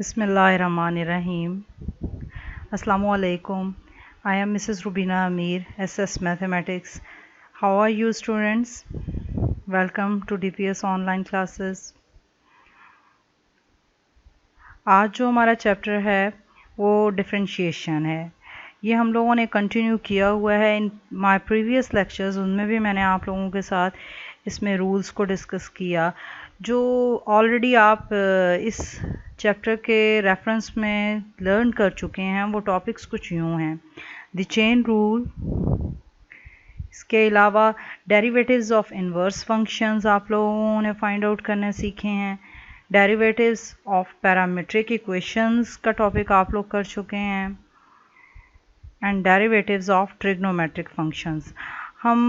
Bismillahirrahmanirrahim. Assalamu alaikum. I am Mrs. Rubina Amir, SS Mathematics. How are you students? Welcome to DPS online classes. आज जो हमारा chapter है वो differentiation है। ये हम लोगों ने कंटिन्यू किया हुआ है इन माय प्रीवियस लेक्चर्स। उनमें भी मैंने आप लोगों के साथ इसमें रूल्स को डिस्कस किया जो ऑलरेडी आप इस चैप्टर के रेफरेंस में लर्न कर चुके हैं। वो टॉपिक्स कुछ यूँ हैं: द चेन रूल, इसके अलावा डेरिवेटिव्स ऑफ इन्वर्स फंक्शंस आप लोगों ने फाइंड आउट करने सीखे हैं। डेरिवेटिव्स ऑफ पैरामीट्रिक इक्वेशंस का टॉपिक आप लोग कर चुके हैं and derivatives of trigonometric functions. हम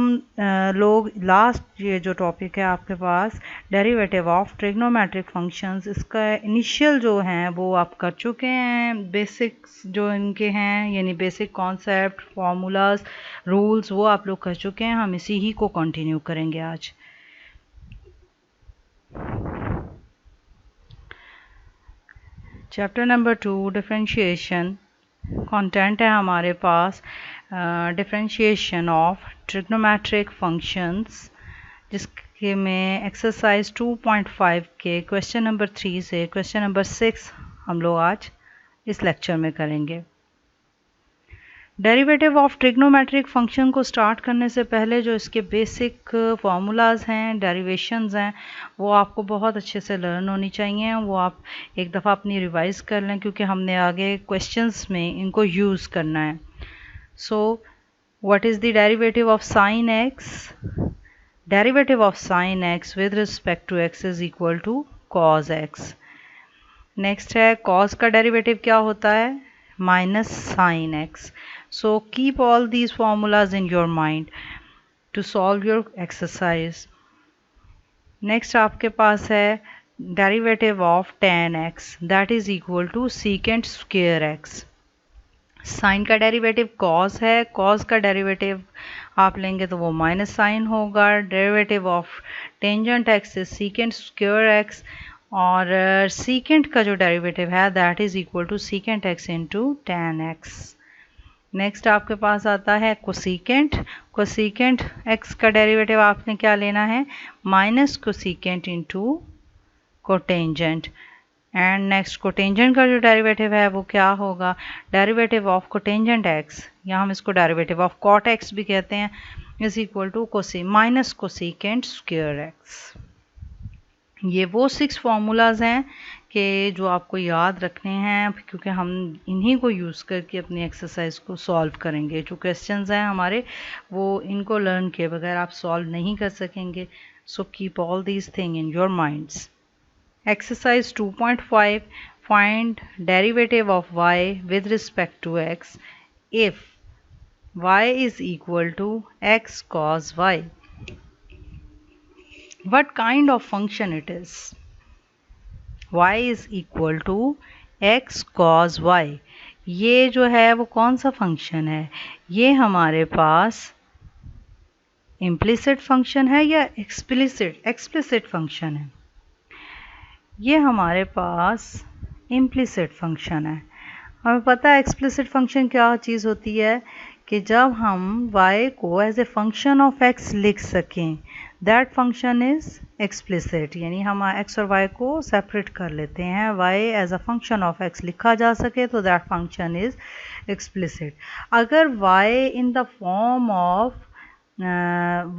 लोग लास्ट ये जो टॉपिक है आपके पास डेरिवेटिव ऑफ ट्रिग्नोमेट्रिक फंक्शंस, इसका इनिशियल जो हैं वो आप कर चुके हैं। बेसिक्स जो इनके हैं यानी बेसिक कॉन्सेप्ट, फार्मूलाज, रूल्स वो आप लोग कर चुके हैं। हम इसी ही को कंटिन्यू करेंगे आज। Chapter number 2 differentiation. कंटेंट है हमारे पास डिफरेंशिएशन ऑफ ट्रिग्नोमेट्रिक फंक्शंस, जिसके में एक्सरसाइज 2.5 के क्वेश्चन नंबर 3 से क्वेश्चन नंबर 6 हम लोग आज इस लेक्चर में करेंगे। डेरिवेटिव ऑफ ट्रिग्नोमेट्रिक फंक्शन को स्टार्ट करने से पहले जो इसके बेसिक फार्मूलाज हैं, डेरिवेशंस हैं, वो आपको बहुत अच्छे से लर्न होनी चाहिए। वो आप एक दफ़ा अपनी रिवाइज कर लें क्योंकि हमने आगे क्वेश्चंस में इनको यूज़ करना है। So what is the derivative of sine x? Derivative of sine x with respect to x is equal to cos x. Next है कॉस का डेरिवेटिव क्या होता है? Minus sine x. So keep all these formulas in your mind to solve your exercise. Next आपके पास है derivative of tan x that is equal to secant square x. Sine का derivative cos है, cos का derivative आप लेंगे तो वो minus sine होगा। Derivative of tangent x is secant square x और secant का जो डेरिवेटिव है that is equal to secant x into tan x. Next आपके पास आता है कोसिकेंट। कोसिकेंट एक्स का डेरिवेटिव आपने क्या लेना है? Minus cosecant into cotangent. And next cotangent का जो डेरिवेटिव है वो क्या होगा? डेरिवेटिव ऑफ कोटेंजेंट एक्स, या हम इसको डेरिवेटिव ऑफ कॉट एक्स भी कहते हैं, is equal to minus cosecant square x. ये वो 6 फार्मूलाज हैं कि जो आपको याद रखने हैं क्योंकि हम इन्हीं को यूज़ करके अपनी एक्सरसाइज को सॉल्व करेंगे। जो क्वेश्चंस हैं हमारे वो इनको लर्न किए बगैर आप सॉल्व नहीं कर सकेंगे। So keep all these thing in your minds. Exercise 2.5 find derivative of y with respect to x if y is equal to x cos y. What kind of function it is? y is equal to x cos y. ये जो है वो कौन सा function है? ये हमारे पास implicit function है या एक्सप्लिसिट फंक्शन है? ये हमारे पास इम्प्लिसिट फंक्शन है। हमें पता है एक्सप्लिसिट फंक्शन क्या चीज़ होती है कि जब हम y को as a function of x लिख सकें, दैट फंक्शन इज़ एक्सप्लिसिट। यानी हम x और y को सेपरेट कर लेते हैं, y as a function of x लिखा जा सके तो दैट फंक्शन इज़ एक्सप्लिसिट। अगर y in the form of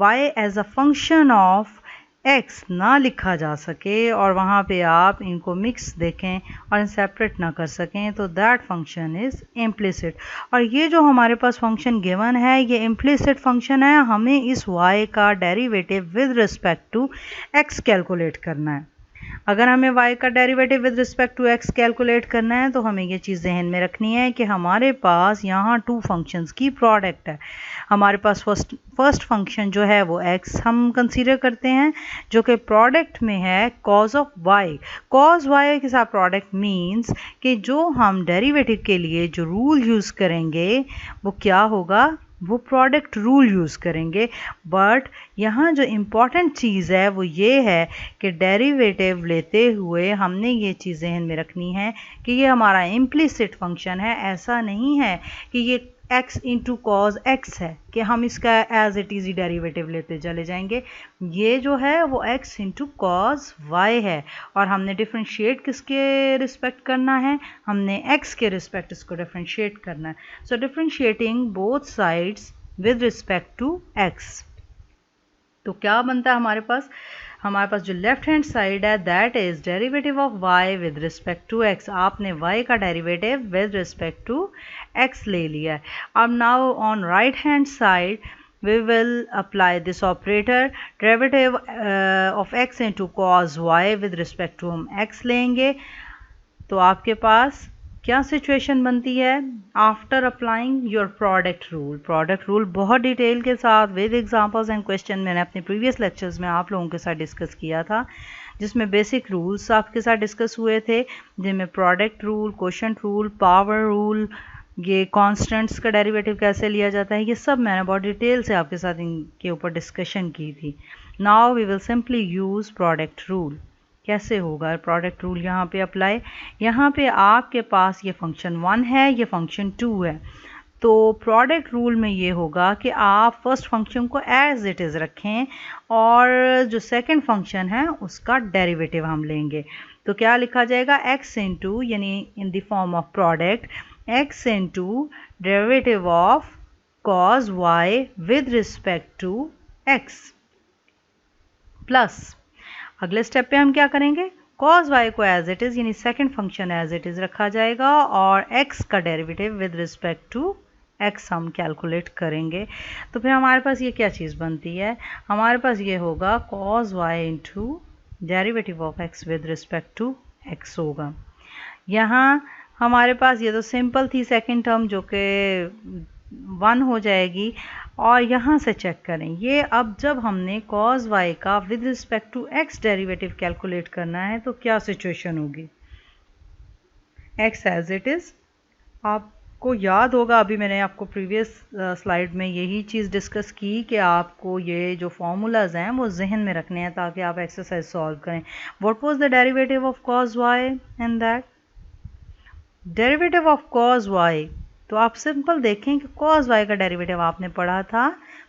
y as a function of x ना लिखा जा सके और वहाँ पे आप इनको मिक्स देखें और सेपरेट ना कर सकें तो दैट फंक्शन इज़ इम्प्लिसिट। और ये जो हमारे पास फंक्शन गिवन है ये इम्प्लिसिट फंक्शन है। हमें इस y का derivative with respect to x calculate करना है। अगर हमें y का derivative with respect to x calculate करना है तो हमें ये चीज़ जहन में रखनी है कि हमारे पास यहाँ 2 फंक्शंस की प्रोडक्ट है। हमारे पास फर्स्ट फंक्शन जो है वो x हम कंसीडर करते हैं जो कि प्रोडक्ट में है cos of y। cos y के साथ प्रोडक्ट मीन्स कि जो हम डेरिवेटिव के लिए जो रूल यूज़ करेंगे वो क्या होगा? वो प्रोडक्ट रूल यूज़ करेंगे। बट यहाँ जो इम्पॉर्टेंट चीज़ है वो ये है कि डेरिवेटिव लेते हुए हमने ये चीज़ ज़हन में रखनी है कि ये हमारा इम्प्लिसिट फंक्शन है। ऐसा नहीं है कि ये x इंटू कॉज एक्स है कि हम इसका एज इट इज़ डेरिवेटिव लेते चले जाएंगे। ये जो है वो x इंटू कॉज वाई है और हमने डिफ्रेंशिएट किसके रिस्पेक्ट करना है, हमने x के रिस्पेक्ट इसको डिफ्रेंशिएट करना है। So differentiating both sides with respect to x, तो क्या बनता है हमारे पास जो लेफ्ट हैंड साइड है that is derivative of y with respect to x। आपने y का derivative with respect to x ले लिया है। अब now on right hand side we will apply this operator, derivative of x into cos y with respect to हम x लेंगे। तो आपके पास क्या सिचुएशन बनती है after applying your product rule बहुत डिटेल के साथ विद एग्जांपल्स एंड क्वेश्चन मैंने अपने प्रीवियस लेक्चर्स में आप लोगों के साथ डिस्कस किया था, जिसमें बेसिक रूल्स आपके साथ डिस्कस हुए थे, जिनमें product rule, quotient rule, power rule, ये कॉन्स्टेंट्स का डेरिवेटिव कैसे लिया जाता है, ये सब मैंने बहुत डिटेल से आपके साथ इनके ऊपर डिस्कशन की थी। Now we will simply use product rule. कैसे होगा प्रोडक्ट रूल यहाँ पे अप्लाई, यहाँ पे आपके पास ये फंक्शन 1 है, ये फंक्शन 2 है। तो प्रोडक्ट रूल में ये होगा कि आप फर्स्ट फंक्शन को एज इट इज़ रखें और जो सेकंड फंक्शन है उसका डेरिवेटिव हम लेंगे। तो क्या लिखा जाएगा, x इंटू यानी in the form of product x into derivative of cos y with respect to x plus अगले स्टेप पे हम क्या करेंगे, cos y को एज इट इज़ यानी second function as it is रखा जाएगा और x का derivative with respect to x हम कैलकुलेट करेंगे। तो फिर हमारे पास ये क्या चीज़ बनती है, हमारे पास ये होगा cos y into derivative of x with respect to x होगा। यहाँ हमारे पास ये तो सिंपल थी सेकंड टर्म जो कि 1 हो जाएगी और यहाँ से चेक करें ये अब जब हमने cos y का with respect to x derivative calculate करना है तो क्या सिचुएशन होगी, x एज इट इज़। आपको याद होगा अभी मैंने आपको प्रीवियस स्लाइड में यही चीज़ डिस्कस की कि आपको ये जो फार्मूलाज हैं वो जहन में रखने हैं ताकि आप एक्सरसाइज सॉल्व करें। What was the derivative of cos y and that derivative of cos y, तो आप सिंपल देखें कि cos y का डेरिवेटिव आपने पढ़ा था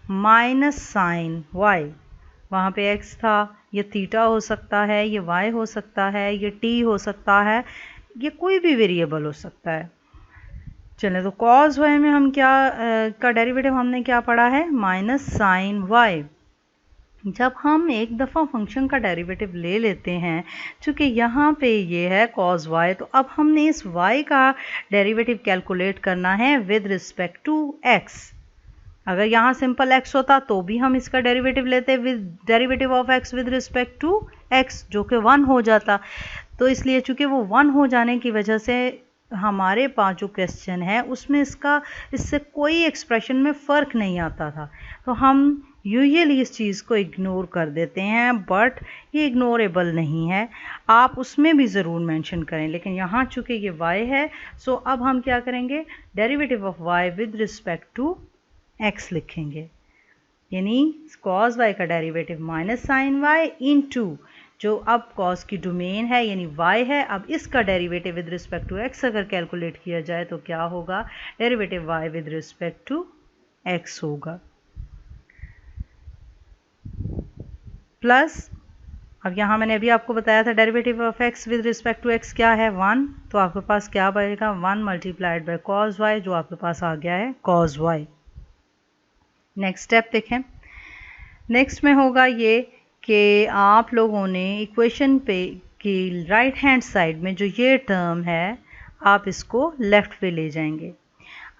माइनस साइन y, वहाँ पे x था, ये थीटा हो सकता है, ये y हो सकता है, ये t हो सकता है, ये कोई भी वेरिएबल हो सकता है। चलें तो cos y में हम क्या का डेरिवेटिव हमने क्या पढ़ा है, माइनस साइन y। जब हम एक दफ़ा फंक्शन का डेरिवेटिव ले लेते हैं, चूँकि यहाँ पे ये है cos y, तो अब हमने इस y का डेरिवेटिव कैलकुलेट करना है विद रिस्पेक्ट टू x। अगर यहाँ सिंपल x होता तो भी हम इसका डेरिवेटिव लेते with derivative of x with respect to x जो कि 1 हो जाता। तो इसलिए चूँकि वो 1 हो जाने की वजह से हमारे पास जो क्वेश्चन है उसमें इससे कोई एक्सप्रेशन में फ़र्क नहीं आता था, तो हम यूजुअली इस चीज़ को इग्नोर कर देते हैं, बट ये इग्नोरेबल नहीं है, आप उसमें भी ज़रूर मेंशन करें। लेकिन यहाँ चूँकि ये y है, सो अब हम क्या करेंगे, derivative of y with respect to x लिखेंगे, यानी cos y का derivative minus sine y into जो अब cos की डोमेन है यानी y है, अब इसका derivative with respect to x अगर कैलकुलेट किया जाए तो क्या होगा, derivative y with respect to x होगा प्लस अब यहाँ मैंने अभी आपको बताया था derivative of x with respect to x क्या है, 1, तो आपके पास क्या बनेगा 1 मल्टीप्लाइड बाय cos y जो आपके पास आ गया है cos y। नेक्स्ट स्टेप देखें, नेक्स्ट में होगा ये कि आप लोगों ने इक्वेशन पे की राइट हैंड साइड में जो ये टर्म है आप इसको लेफ़्ट पे ले जाएंगे।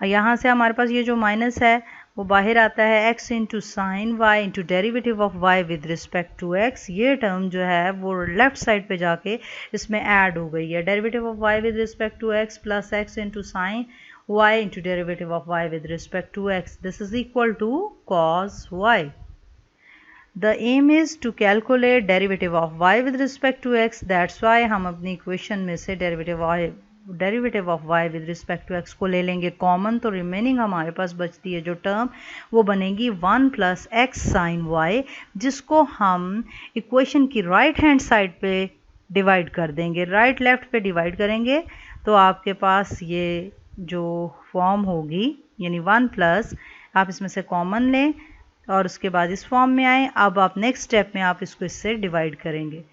यहाँ से हमारे पास ये जो माइनस है वो बाहर आता है x into sine y into derivative of y with respect to x। ये टर्म जो है वो लेफ़्ट साइड पे जाके इसमें ऐड हो गई है, derivative of y with respect to x plus x into sine y into derivative of y with respect to x, this is equal to cos y। The aim is to calculate derivative of y with respect to x, that's why हम अपनी equation में से derivative derivative of y with respect to x को ले लेंगे common, तो remaining हमारे पास बचती है जो टर्म वो बनेगी 1 प्लस एक्स साइन y, जिसको हम इक्वेशन की राइट हैंड साइड पे डिवाइड कर देंगे, राइट लेफ्ट पे डिवाइड करेंगे तो आपके पास ये जो फॉर्म होगी यानी 1 प्लस आप इसमें से कॉमन लें और उसके बाद इस फॉर्म में आए। अब आप नेक्स्ट स्टेप में आप इसको इससे डिवाइड करेंगे।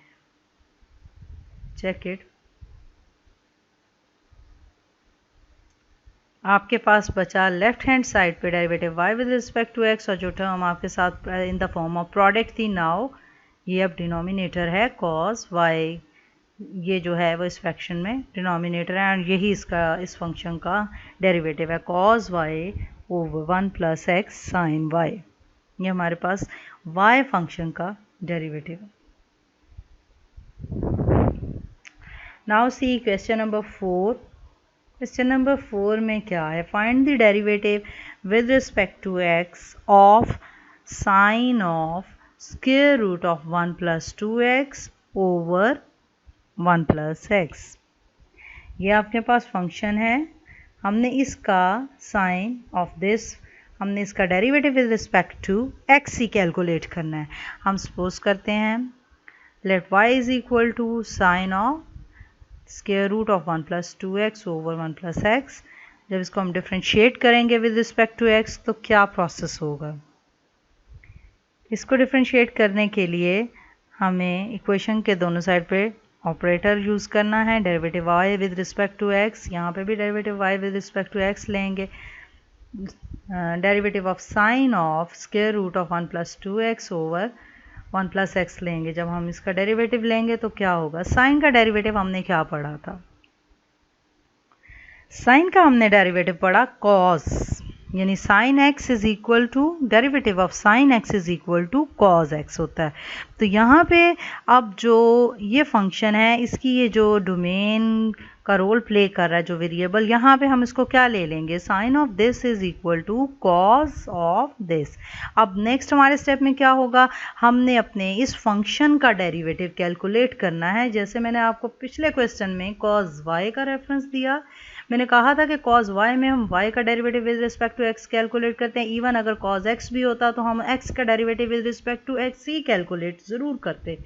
चेक इट, आपके पास बचा लेफ्ट हैंड साइड पे derivative y with respect to x और जो टर्म आपके साथ in the form of product थी, नाउ ये अब डिनोमिनेटर है cos y, ये जो है वो इस फ्रैक्शन में डिनोमिनेटर है और यही इसका इस फंक्शन का डेरिवेटिव है cos y over 1 plus x sine y। ये हमारे पास y फंक्शन का डेरिवेटिव है। Now see question number 4। Question number 4 में क्या है, find the derivative with respect to x of sine of square root of 1 plus 2x over 1 plus x। ये आपके पास फंक्शन है, हमने इसका साइन ऑफ दिस, हमने इसका derivative with respect to x ही कैलकुलेट करना है। हम सपोज करते हैं let y is equal to sine of square root of 1 plus 2x over 1 plus x। जब इसको हम डिफ्रेंशिएट करेंगे विद रिस्पेक्ट टू x तो क्या प्रोसेस होगा, इसको डिफ्रेंशिएट करने के लिए हमें इक्वेशन के दोनों साइड पे ऑपरेटर यूज़ करना है, derivative y with respect to x, यहाँ पे भी derivative y with respect to x लेंगे, derivative of sine of square root of 1 plus 2x over 1 plus x लेंगे। जब हम इसका डेरिवेटिव लेंगे तो क्या होगा, साइन का डेरिवेटिव हमने क्या पढ़ा था, साइन का हमने डेरिवेटिव पढ़ा cos, यानी sine x is equal to derivative of sine x is equal to cos x होता है। तो यहाँ पे अब जो ये फंक्शन है इसकी ये जो डोमेन का रोल प्ले कर रहा है जो वेरिएबल, यहाँ पे हम इसको क्या ले लेंगे, sine of this is equal to cos of this. अब नेक्स्ट हमारे स्टेप में क्या होगा, हमने अपने इस फंक्शन का डेरिवेटिव कैलकुलेट करना है। जैसे मैंने आपको पिछले क्वेश्चन में कॉस y का रेफरेंस दिया, मैंने कहा था कि cos y में हम y का derivative with respect to x calculate करते हैं, इवन अगर cos x भी होता तो हम x का derivative with respect to x ही कैलकुलेट ज़रूर करते।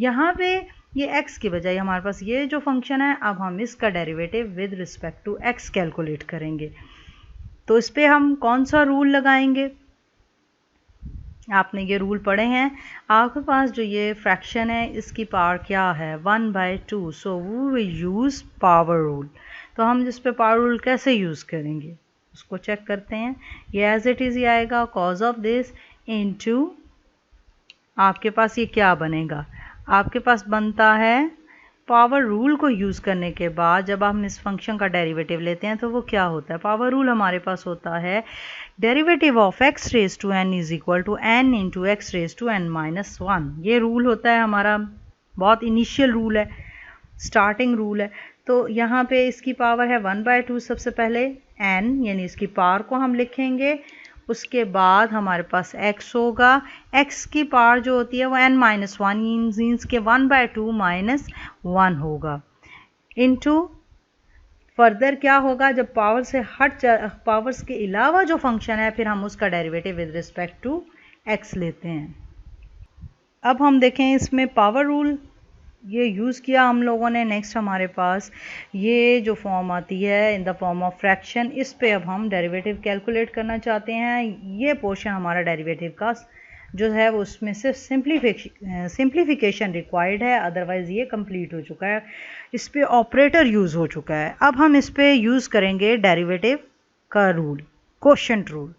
यहाँ पे ये x की बजाय हमारे पास ये जो फंक्शन है, अब हम इसका derivative with respect to x calculate करेंगे। तो इस पर हम कौन सा रूल लगाएंगे, आपने ये रूल पढ़े हैं, आपके पास जो ये फ्रैक्शन है इसकी पावर क्या है 1/2, so we will use power rule. तो हम जिस पे पावर रूल कैसे यूज़ करेंगे उसको चेक करते हैं। ये एज इट इज़ ही आएगा कॉज ऑफ दिस इनटू, आपके पास ये क्या बनेगा, आपके पास बनता है पावर रूल को यूज़ करने के बाद जब हम इस फंक्शन का डेरिवेटिव लेते हैं तो वो क्या होता है, पावर रूल हमारे पास होता है derivative of x raise to n is equal to n into x raise to n minus 1। ये रूल होता है हमारा, बहुत इनिशियल रूल है, स्टार्टिंग रूल है। तो यहाँ पे इसकी पावर है 1/2, सबसे पहले n यानी इसकी पावर को हम लिखेंगे, उसके बाद हमारे पास x होगा, x की पावर जो होती है वो n माइनस 1 मीन्स के 1/2 माइनस 1 होगा, इनटू फर्दर क्या होगा, जब पावर से पावर्स के अलावा जो फंक्शन है फिर हम उसका derivative with respect to x लेते हैं। अब हम देखें इसमें पावर रूल ये यूज़ किया हम लोगों ने। नेक्स्ट हमारे पास ये जो फॉर्म आती है इन द फॉर्म ऑफ फ्रैक्शन, इस पे अब हम डेरिवेटिव कैलकुलेट करना चाहते हैं। ये पोर्शन हमारा डेरिवेटिव का जो है वो उसमें सिर्फ सिंप्लीफिकेशन रिक्वायर्ड है, अदरवाइज़ ये कंप्लीट हो चुका है, इस पे ऑपरेटर यूज़ हो चुका है। अब हम इस पे यूज़ करेंगे डेरिवेटिव का रूल, कोशेंट रूल,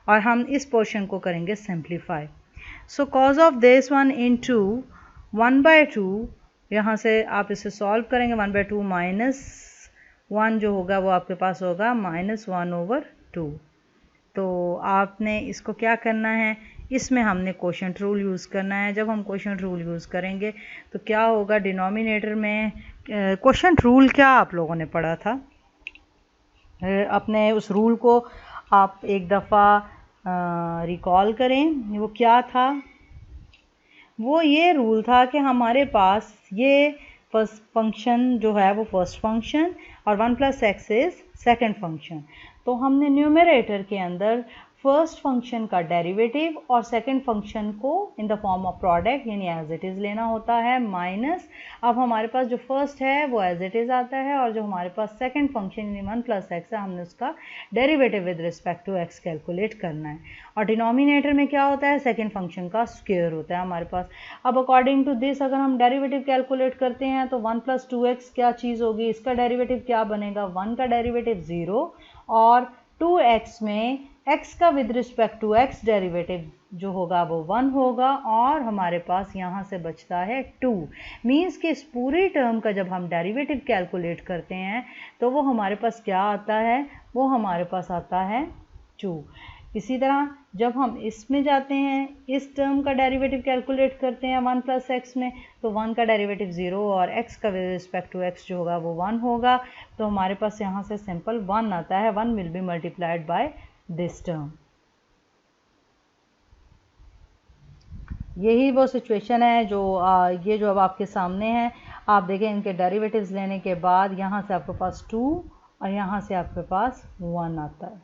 और हम इस पोर्शन को करेंगे simplify. Show cause of this 1 into 1/2, यहाँ से आप इसे सॉल्व करेंगे, 1/2 माइनस 1 जो होगा वो आपके पास होगा -1/2। तो आपने इसको क्या करना है, इसमें हमने कोशेंट रूल यूज़ करना है। जब हम कोशेंट रूल यूज़ करेंगे तो क्या होगा, डिनोमिनेटर में कोशेंट रूल क्या आप लोगों ने पढ़ा था, अपने उस रूल को आप एक दफ़ा रिकॉल करें। वो क्या था, वो ये रूल था कि हमारे पास ये फर्स्ट फंक्शन जो है वो फर्स्ट फंक्शन और 1 plus x is second function. तो हमने न्यूमरेटर के अंदर फर्स्ट फंक्शन का डेरिवेटिव और सेकंड फंक्शन को इन द फॉर्म ऑफ प्रोडक्ट यानी एज इट इज़ लेना होता है माइनस, अब हमारे पास जो फर्स्ट है वो एज इट इज़ आता है और जो हमारे पास सेकंड फंक्शन यानी 1 प्लस एक्स है हमने उसका derivative with respect to x calculate करना है। और डिनोमिनेटर में क्या होता है, सेकंड फंक्शन का स्क्वायर होता है हमारे पास। अब अकॉर्डिंग टू दिस अगर हम डेरिवेटिव कैलकुलेट करते हैं तो 1 प्लस 2x क्या चीज़ होगी, इसका डेरिवेटिव क्या बनेगा, 1 का डेरिवेटिव 0 और 2x में x का with respect to x derivative जो होगा वो 1 होगा और हमारे पास यहाँ से बचता है 2। मीन्स कि इस पूरी टर्म का जब हम डेरिवेटिव कैलकुलेट करते हैं तो वो हमारे पास क्या आता है, वो हमारे पास आता है 2। इसी तरह जब हम इसमें जाते हैं, इस टर्म का डेरिवेटिव कैलकुलेट करते हैं 1 प्लस एक्स में, तो 1 का डेरिवेटिव 0 और x का विद रिस्पेक्ट टू x जो होगा वो 1 होगा। तो हमारे पास यहाँ से सिंपल 1 आता है, 1 will be multiplied by this term. यही वो सिचुएशन है जो ये जो अब आपके सामने है। आप देखें इनके डेरिवेटिव्स लेने के बाद यहाँ से आपके पास 2 और यहाँ से आपके पास 1 आता है।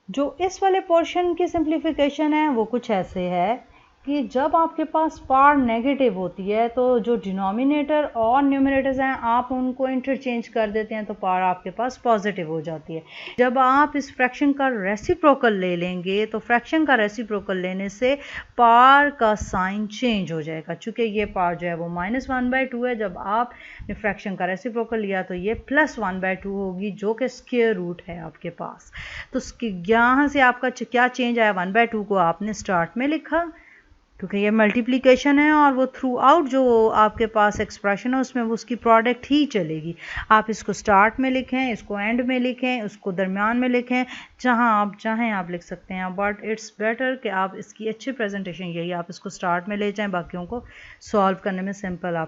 जो इस वाले पोर्शन की सिंप्लीफिकेशन है वो कुछ ऐसे है कि जब आपके पास पावर नेगेटिव होती है तो जो डिनोमिनेटर और न्यूमरेटर्स हैं आप उनको इंटरचेंज कर देते हैं तो पावर आपके पास पॉजिटिव हो जाती है। जब आप इस फ्रैक्शन का रेसिप्रोकल ले लेंगे तो फ्रैक्शन का रेसिप्रोकल लेने से पावर का साइन चेंज हो जाएगा। चूँकि ये पावर जो है वो -1/2 है, जब आपने फ्रैक्शन का रेसिप्रोकल लिया तो ये +1/2 होगी जो कि स्क्वायर रूट है आपके पास। तो यहाँ से आपका क्या चेंज आया, 1/2 को आपने स्टार्ट में लिखा क्योंकि ये मल्टीप्लिकेशन है और वो थ्रू आउट जो आपके पास एक्सप्रेशन है उसमें वो उसकी प्रोडक्ट ही चलेगी। आप इसको स्टार्ट में लिखें, इसको एंड में लिखें, उसको दरमियान में लिखें, जहां आप चाहें आप लिख सकते हैं, बट इट्स बेटर कि आप इसकी अच्छी प्रेजेंटेशन यही आप इसको स्टार्ट में ले जाएं, बाकियों को सॉल्व करने में सिंपल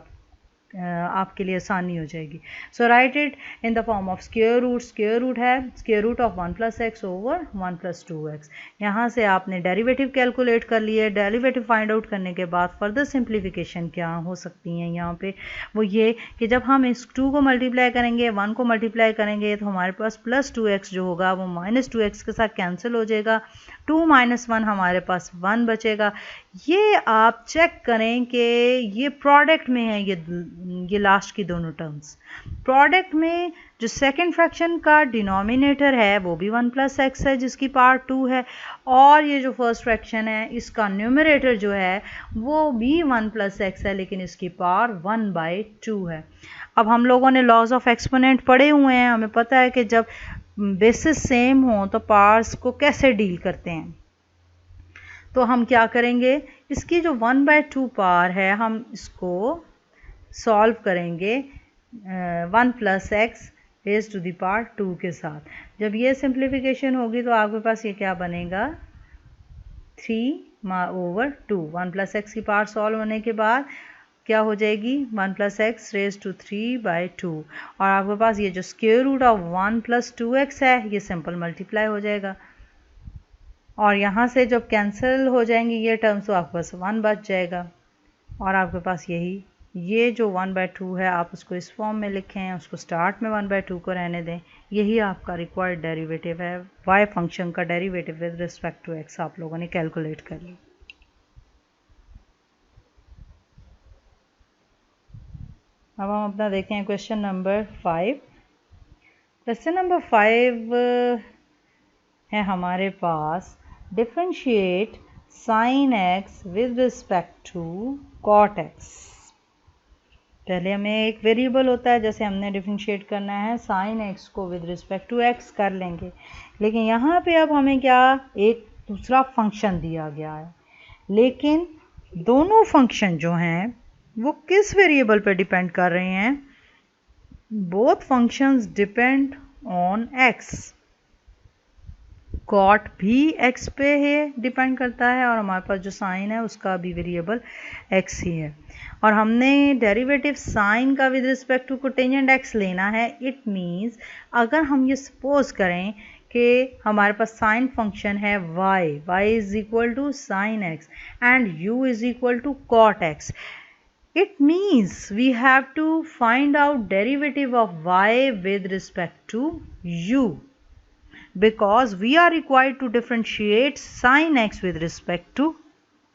आपके लिए आसानी हो जाएगी। So write it in the form of square root. Square root है square root of 1 plus x over 1 plus 2x। यहाँ से आपने डेरिवेटिव कैलकुलेट कर लिए। डेरिवेटिव फाइंड आउट करने के बाद फर्दर सिंप्लीफिकेशन क्या हो सकती हैं यहाँ पे, वो ये कि जब हम इस 2 को मल्टीप्लाई करेंगे, 1 को मल्टीप्लाई करेंगे तो हमारे पास +2x जो होगा वो -2x के साथ कैंसिल हो जाएगा। 2 - 1 हमारे पास 1 बचेगा। ये आप चेक करें कि ये प्रोडक्ट में है, ये लास्ट की दोनों टर्म्स प्रोडक्ट में। जो सेकंड फ्रैक्शन का डिनोमिनेटर है वो भी 1 प्लस एक्स है जिसकी पावर 2 है, और ये जो फर्स्ट फ्रैक्शन है इसका न्यूमरेटर जो है वो भी 1 प्लस एक्स है लेकिन इसकी पावर 1/2 है। अब हम लोगों ने लॉज ऑफ एक्सपोनेंट पढ़े हुए हैं, हमें पता है कि जब बेसिस सेम हो तो पावर्स को कैसे डील करते हैं। तो हम क्या करेंगे, इसकी जो 1/2 पावर है हम इसको सॉल्व करेंगे 1 plus x raise to the power 2 के साथ। जब ये सिंप्लीफिकेशन होगी तो आपके पास ये क्या बनेगा, 3/2। 1 प्लस एक्स की पावर सॉल्व होने के बाद क्या हो जाएगी, 1 प्लस एक्स रेज टू 3/2 और आपके पास ये जो square root of 1 plus 2x है ये सिंपल मल्टीप्लाई हो जाएगा और यहाँ से जब कैंसिल हो जाएंगी ये टर्म्स तो आपके पास 1 बच जाएगा और आपके पास यही ये जो 1/2 है आप उसको इस फॉर्म में लिखें, उसको स्टार्ट में 1/2 को रहने दें। यही आपका रिक्वायर्ड डेरिवेटिव है, y फंक्शन का derivative with respect to x आप लोगों ने कैलकुलेट कर लिया। अब हम अपना देखते हैं क्वेश्चन नंबर 5। क्वेश्चन नंबर 5 है हमारे पास, differentiate sine x with respect to cot x। पहले हमें एक वेरिएबल होता है, जैसे हमने डिफरेंशिएट करना है साइन x को विद रिस्पेक्ट टू x कर लेंगे, लेकिन यहाँ पे अब हमें क्या एक दूसरा फंक्शन दिया गया है, लेकिन दोनों फंक्शन जो हैं वो किस वेरिएबल पे डिपेंड कर रहे हैं, both functions depend on x। Cot भी x पे है डिपेंड करता है और हमारे पास जो साइन है उसका भी वेरिएबल x ही है और हमने डेरिवेटिव साइन का with respect to cotangent x लेना है। इट मींस अगर हम ये सपोज करें कि हमारे पास साइन फंक्शन है y is equal to sine x and u is equal to cot x। It means we have to find out derivative of y with respect to u, because we are required to differentiate sin x with respect to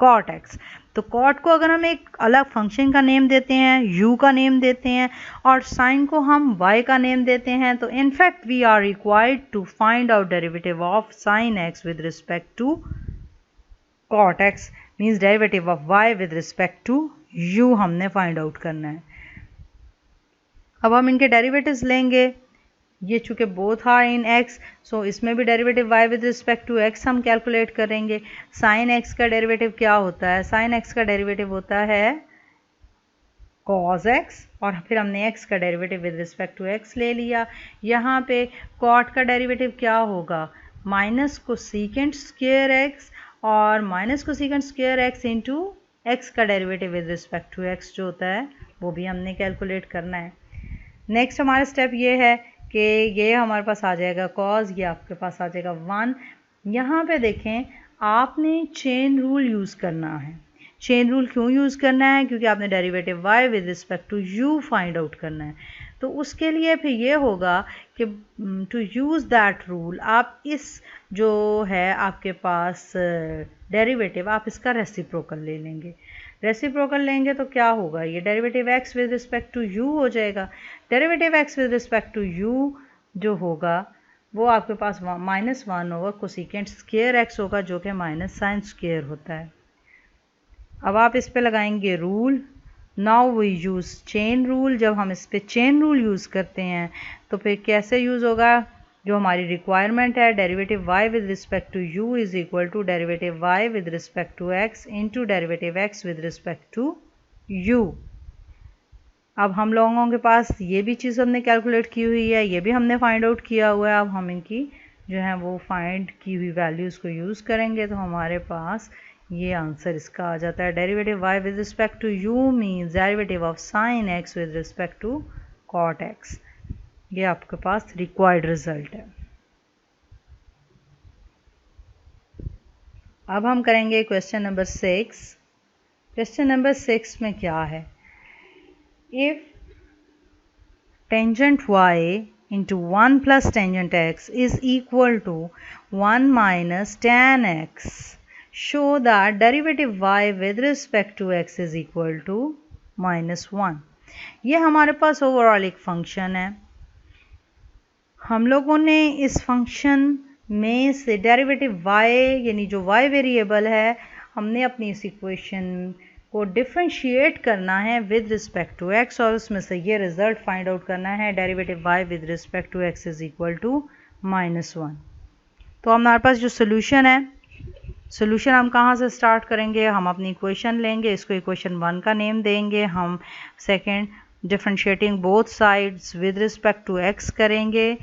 cot x. तो cot को अगर हम एक अलग function का name देते हैं, u का नेम देते हैं, और sin को हम y का नेम देते हैं, तो in fact we are required to find out derivative of sin x with respect to cot x, means derivative of y with respect to u हमने find out करना है. अब हम इनके डेरिवेटिव्स लेंगे. ये चूँकि both are in x, so इसमें भी derivative y with respect to x हम कैलकुलेट करेंगे. साइन x का डेरिवेटिव क्या होता है? साइन x का डेरिवेटिव होता है cos x, और फिर हमने x का derivative with respect to x ले लिया. यहाँ पे cot का डेरिवेटिव क्या होगा? माइनस कोसेकेंट स्क्वायर x और minus cosecant square x into x का derivative with respect to x जो होता है वो भी हमने कैलकुलेट करना है. नेक्स्ट हमारा स्टेप ये है कि ये हमारे पास आ जाएगा cos, ये आपके पास आ जाएगा 1. यहाँ पे देखें, आपने चेन रूल यूज़ करना है. चेन रूल क्यों यूज़ करना है? क्योंकि आपने derivative y with respect to u find out करना है. तो उसके लिए फिर ये होगा कि टू यूज़ दैट रूल आप इस जो है आपके पास डेरिवेटिव, आप इसका रेसिप्रोकल ले लेंगे. रेसिप्रोकल लेंगे तो क्या होगा? ये derivative x with respect to u हो जाएगा. Derivative x with respect to u जो होगा वो आपके पास -1 होगा कोसेकेंट स्क्वायर x होगा, जो कि माइनस साइन स्क्वायर होता है. अब आप इस पे लगाएंगे rule. Now we use chain rule. जब हम इस पे चेन रूल यूज़ करते हैं तो फिर कैसे यूज़ होगा? जो हमारी रिक्वायरमेंट है, derivative y with respect to u is equal to derivative y with respect to x into derivative x with respect to u. अब हम लोगों के पास ये भी चीज़ हमने कैलकुलेट की हुई है, ये भी हमने फाइंड आउट किया हुआ है. अब हम इनकी जो है वो फाइंड की हुई वैल्यूज़ को यूज़ करेंगे तो हमारे पास ये आंसर इसका आ जाता है. Derivative y with respect to u means derivative of sine x with respect to cot x. ये आपके पास रिक्वायर्ड रिजल्ट है. अब हम करेंगे क्वेश्चन नंबर 6. क्वेश्चन नंबर 6 में क्या है? If tangent y into 1 plus tangent x is equal to 1 minus tan x, show that derivative y with respect to x is equal to -1. ये हमारे पास ओवरऑल एक फंक्शन है. हम लोगों ने इस फंक्शन में से डेरिवेटिव y यानी जो y वेरिएबल है, हमने अपनी इस इक्वेशन को डिफरेंशिएट करना है विद रिस्पेक्ट टू x, और उसमें से ये रिजल्ट फाइंड आउट करना है. Derivative y with respect to x is equal to -1. तो हमारे पास जो सोल्यूशन है, सोल्यूशन हम कहाँ से स्टार्ट करेंगे? हम अपनी इक्वेशन लेंगे, इसको इक्वेशन 1 का नेम देंगे. हम second differentiating both sides with respect to x करेंगे.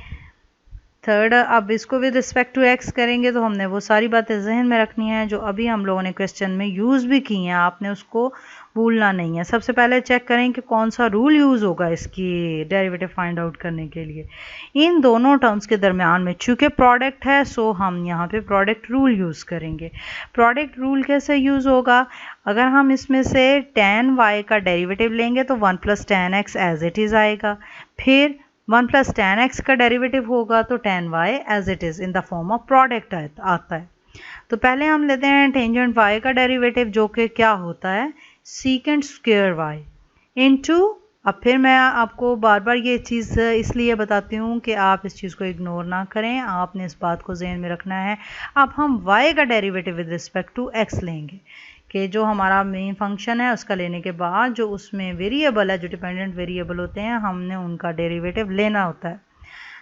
थर्ड, अब इसको विद रिस्पेक्ट टू x करेंगे तो हमने वो सारी बातें जहन में रखनी है जो अभी हम लोगों ने क्वेश्चन में यूज़ भी की हैं. आपने उसको भूलना नहीं है. सबसे पहले चेक करें कि कौन सा रूल यूज़ होगा इसकी डेरिवेटिव फाइंड आउट करने के लिए. इन दोनों टर्म्स के दरमियान में चूँकि प्रोडक्ट है, सो हम यहाँ पे प्रोडक्ट रूल यूज़ करेंगे. प्रोडक्ट रूल कैसे यूज़ होगा? अगर हम इसमें से tan y का डेरिवेटिव लेंगे तो 1 plus tan x as it is आएगा. फिर 1 प्लस tan x का डेरिवेटिव होगा तो tan y as it is in the form of product आता है. तो पहले हम लेते हैं टेंजेंट y का डेरिवेटिव, जो कि क्या होता है? Secant square y into. अब फिर मैं आपको बार बार ये चीज़ इसलिए बताती हूँ कि आप इस चीज़ को इग्नोर ना करें, आपने इस बात को जहन में रखना है. अब हम y का derivative with respect to x लेंगे कि जो हमारा मेन फंक्शन है उसका लेने के बाद जो उसमें वेरिएबल है, जो डिपेंडेंट वेरिएबल होते हैं, हमने उनका डेरिवेटिव लेना होता है.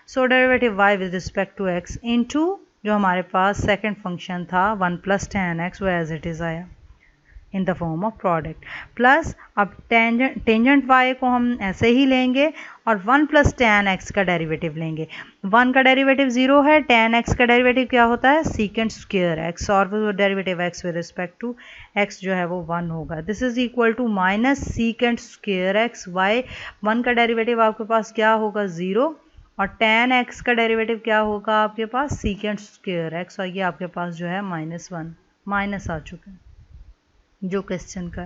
So derivative y with respect to x into जो हमारे पास सेकंड फंक्शन था 1 प्लस tan x, वो एज इट इज़ आया in the form of product. Plus अब टेंजेंट y को हम ऐसे ही लेंगे और 1 प्लस tan x का डेरिवेटिव लेंगे. 1 का डेरिवेटिव 0 है, tan x का डेरिवेटिव क्या होता है? सीकेंट स्क्वायर x, और वो derivative x with respect to x जो है वो 1 होगा. This is equal to minus secant square x. y 1 का डेरिवेटिव आपके पास क्या होगा? 0, और tan x का डेरिवेटिव क्या होगा आपके पास? सीकेंट स्क्वायर x, और ये आपके पास जो है -1 माइनस आ चुका है जो क्वेश्चन का.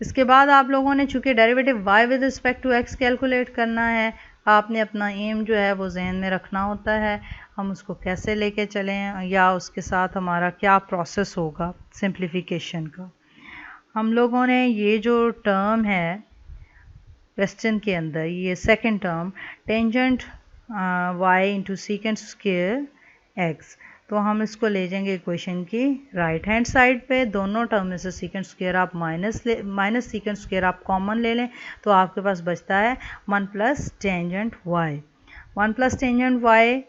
इसके बाद आप लोगों ने चूँकि derivative y with respect to x calculate करना है, आपने अपना एम जो है वो जहन में रखना होता है, हम उसको कैसे लेके चलें या उसके साथ हमारा क्या प्रोसेस होगा सिंप्लीफिकेशन का। हम लोगों ने ये जो टर्म है क्वेश्चन के अंदर, ये second term tangent y into secant square x, तो हम इसको ले जाएंगे इक्वेशन की राइट हैंड साइड पे। दोनों टर्म में से सीकेंट स्क्वायर आप माइनस सीकेंट स्क्वायर आप कॉमन ले लें, तो आपके पास बचता है 1 plus tangent y। 1 plus tangent y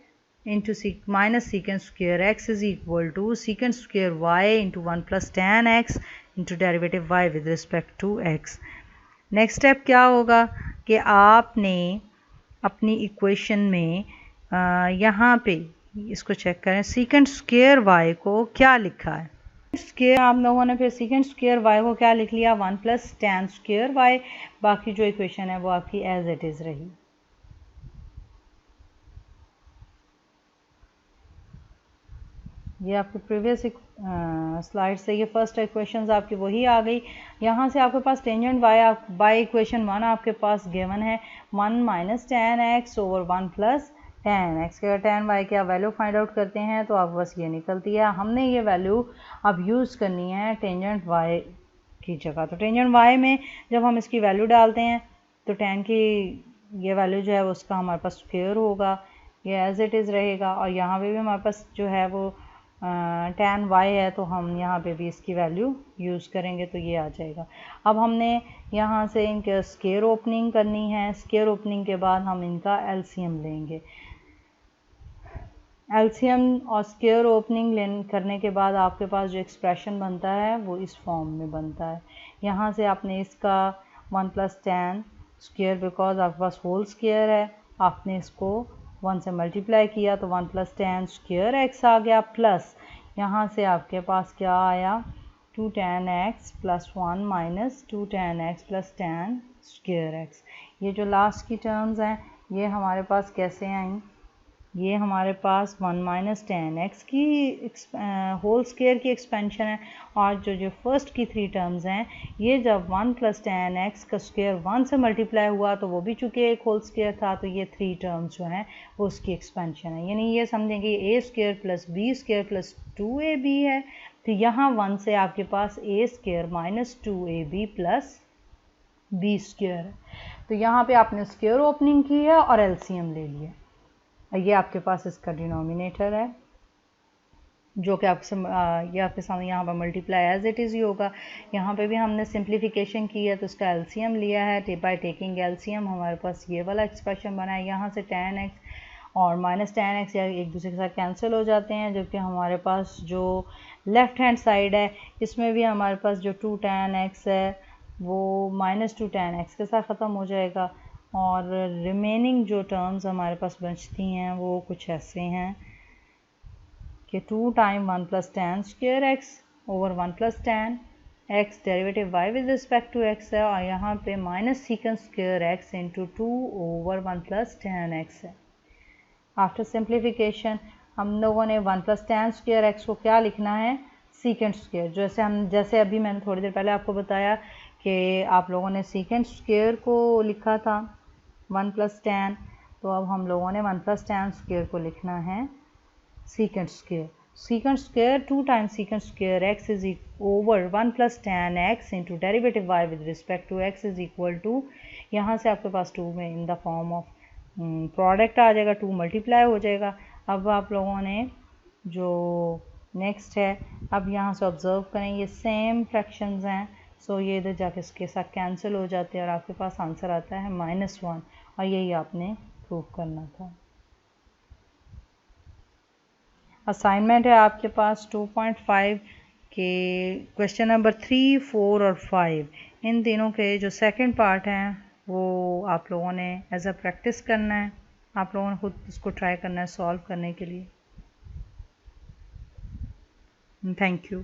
into minus secant square x is equal to secant square y into 1 plus tan x into derivative y with respect to x। Next step क्या होगा कि आपने अपनी इक्वेशन में यहाँ पे इसको check करें, सीकेंट स्क्वायर y को क्या लिखा है। स्क्वायर आप लोगों ने फिर सीकेंट स्क्वायर y को क्या लिख लिया, 1 प्लस टेन स्क्वायर y। बाकी जो इक्वेशन है वो आपकी एज इट इज़ रही। ये आपके प्रीवियस स्लाइड से ये फर्स्ट इक्वेशंस आपकी वही आ गई। यहाँ से आपके पास टेंजेंट y बाय इक्वेशन 1 आपके पास गिवन है 1 minus ten x over 1 plus tan x. के टेन वाई की आप वैल्यू फाइंड आउट करते हैं तो आप बस ये निकलती है। हमने ये वैल्यू अब यूज़ करनी है टेंजेंट y की जगह। तो टेंजेंट y में जब हम इसकी वैल्यू डालते हैं तो टेन की ये वैल्यू जो है वो उसका हमारे पास स्क्वायर होगा, ये एज इट इज़ रहेगा। और यहाँ पे भी हमारे पास जो है वो tan y है, तो हम यहाँ पे भी इसकी वैल्यू यूज़ करेंगे तो ये आ जाएगा। अब हमने यहाँ से इनके स्क्वायर ओपनिंग करनी है। स्क्वायर ओपनिंग के बाद हम इनका एलसीएम लेंगे। एलसीएम और स्क्वायर ओपनिंग करने के बाद आपके पास जो एक्सप्रेशन बनता है वो इस फॉर्म में बनता है। यहाँ से आपने इसका 1 प्लस टेन स्क्वायर, बिकॉज आपके पास होल स्क्वायर है, आपने इसको 1 से मल्टीप्लाई किया तो 1 प्लस टेन स्क्वायर एक्स आ गया, प्लस यहाँ से आपके पास क्या आया 2 tan x plus 1 minus 2 tan x plus tan square x. ये जो लास्ट की टर्म्स हैं ये हमारे पास कैसे आई, ये हमारे पास 1 माइनस टेन एक्स की होल स्क्वायर की एक्सपेंशन है। और जो फर्स्ट की 3 टर्म्स हैं ये जब 1 प्लस टेन एक्स का स्क्वायर 1 से मल्टीप्लाई हुआ तो वो भी चूँकि एक होल स्क्वायर था, तो ये 3 टर्म्स जो हैं वो उसकी एक्सपेंशन है। यानी ये समझें कि a square plus b square plus 2ab है। तो यहाँ 1 से आपके पास a square minus 2ab plus b square है। तो यहाँ पे आपने स्क्वायर ओपनिंग की है और एलसीएम ले लिया। ये आपके पास इसका डिनोमिनेटर है जो कि ये आपके सामने यहाँ पर मल्टीप्लाई एज इट इज़ ही होगा। यहाँ पे भी हमने सिंप्लीफिकेशन की है तो इसका एलसीएम लिया है। बाय टेकिंग एलसीएम हमारे पास ये वाला एक्सप्रेशन बना है। यहाँ से tan x और माइनस tan x या एक दूसरे के साथ कैंसिल हो जाते हैं, जबकि हमारे पास जो लेफ़्ट हैंड साइड है इसमें भी हमारे पास जो 2 tan x है वो माइनस 2 tan x के साथ ख़त्म हो जाएगा। और रिमेनिंग जो टर्म्स हमारे पास बचती हैं वो कुछ ऐसे हैं कि 2 time 1 plus tan square x over 1 plus tan x, derivative y with respect to x है, और यहाँ पे minus secant square x into 2 over 1 plus tan x है। आफ्टर सिंप्लीफिकेशन हम लोगों ने 1 प्लस टेन स्क्वायर x को क्या लिखना है, सीकेंट स्क्वायर। जैसे अभी मैंने थोड़ी देर पहले आपको बताया कि आप लोगों ने सीकेंट स्क्वायर को लिखा था 1 प्लस टेन, तो अब हम लोगों ने 1 प्लस टेन स्क्वायर को लिखना है secant square. Secant square 2 times secant square x is over 1 plus tan x into derivative y with respect to x is equal to, यहाँ से आपके पास 2 में in the form of product आ जाएगा, 2 मल्टीप्लाई हो जाएगा। अब आप लोगों ने जो नेक्स्ट है, अब यहाँ से ऑब्जर्व करें ये सेम फ्रैक्शंस हैं, सो ये इधर जाके इसके साथ कैंसिल हो जाते हैं और आपके पास आंसर आता है -1, और यही आपने प्रूव करना था। असाइनमेंट है आपके पास 2.5 के क्वेश्चन नंबर 3, 4 और 5, इन तीनों के जो सेकंड पार्ट हैं वो आप लोगों ने एज अ प्रैक्टिस करना है, आप लोगों ने खुद इसको ट्राई करना है सॉल्व करने के लिए। Thank you.